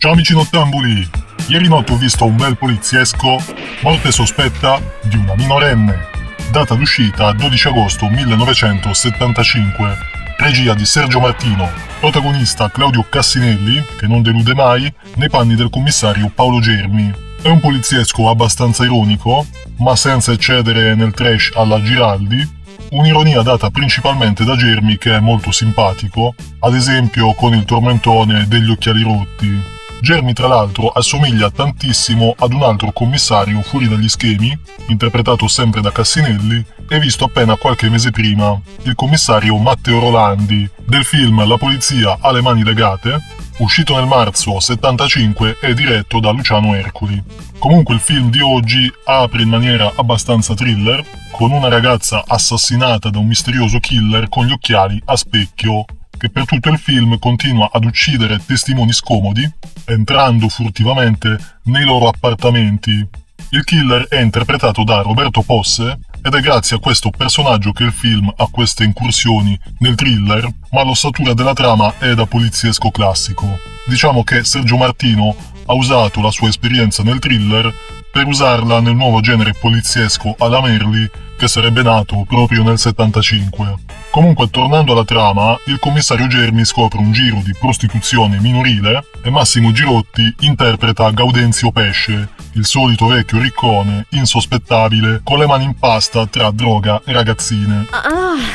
Ciao amici nottambuli! Ieri notte ho visto un bel poliziesco, morte sospetta di una minorenne. Data d'uscita 12 agosto 1975. Regia di Sergio Martino. Protagonista Claudio Cassinelli, che non delude mai, nei panni del commissario Paolo Germi. È un poliziesco abbastanza ironico, ma senza eccedere nel trash alla Giraldi. Un'ironia data principalmente da Germi, che è molto simpatico, ad esempio con il tormentone degli occhiali rotti. Germi tra l'altro assomiglia tantissimo ad un altro commissario fuori dagli schemi, interpretato sempre da Cassinelli, e visto appena qualche mese prima, il commissario Matteo Rolandi, del film La polizia ha le mani legate, uscito nel marzo 75 e diretto da Luciano Ercoli. Comunque il film di oggi apre in maniera abbastanza thriller, con una ragazza assassinata da un misterioso killer con gli occhiali a specchio, che per tutto il film continua ad uccidere testimoni scomodi, entrando furtivamente nei loro appartamenti. Il killer è interpretato da Roberto Posse ed è grazie a questo personaggio che il film ha queste incursioni nel thriller, ma l'ossatura della trama è da poliziesco classico. Diciamo che Sergio Martino ha usato la sua esperienza nel thriller per usarla nel nuovo genere poliziesco alla Merli, che sarebbe nato proprio nel 75. Comunque, tornando alla trama, il commissario Germi scopre un giro di prostituzione minorile e Massimo Girotti interpreta Gaudenzio Pesce, il solito vecchio riccone, insospettabile, con le mani in pasta tra droga e ragazzine.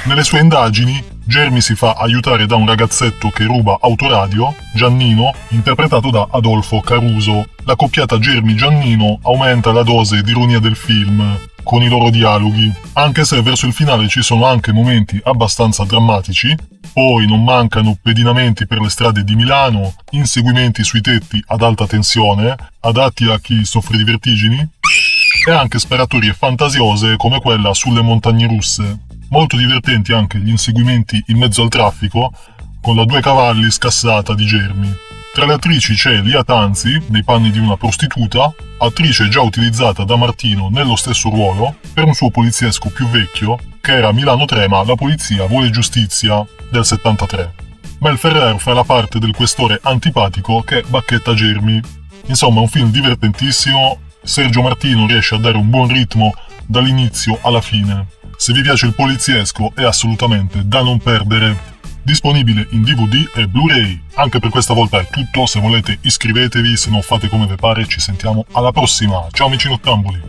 Nelle sue indagini, Germi si fa aiutare da un ragazzetto che ruba autoradio, Giannino, interpretato da Adolfo Caruso. La coppiata Germi-Giannino aumenta la dose di ironia del film, con i loro dialoghi, anche se verso il finale ci sono anche momenti abbastanza drammatici. Poi non mancano pedinamenti per le strade di Milano, inseguimenti sui tetti ad alta tensione, adatti a chi soffre di vertigini, e anche sparatorie fantasiose come quella sulle montagne russe. Molto divertenti anche gli inseguimenti in mezzo al traffico, con la 2 cavalli scassata di Germi. Tra le attrici c'è Lia Tanzi, nei panni di una prostituta, attrice già utilizzata da Martino nello stesso ruolo, per un suo poliziesco più vecchio, che era Milano Trema, La polizia vuole giustizia, del 73. Mel Ferrer fa la parte del questore antipatico che bacchetta Germi. Insomma, un film divertentissimo, Sergio Martino riesce a dare un buon ritmo dall'inizio alla fine. Se vi piace il poliziesco è assolutamente da non perdere. Disponibile in DVD e Blu-ray. Anche per questa volta è tutto, se volete iscrivetevi, se non fate come vi pare ci sentiamo alla prossima. Ciao amici nottambuli!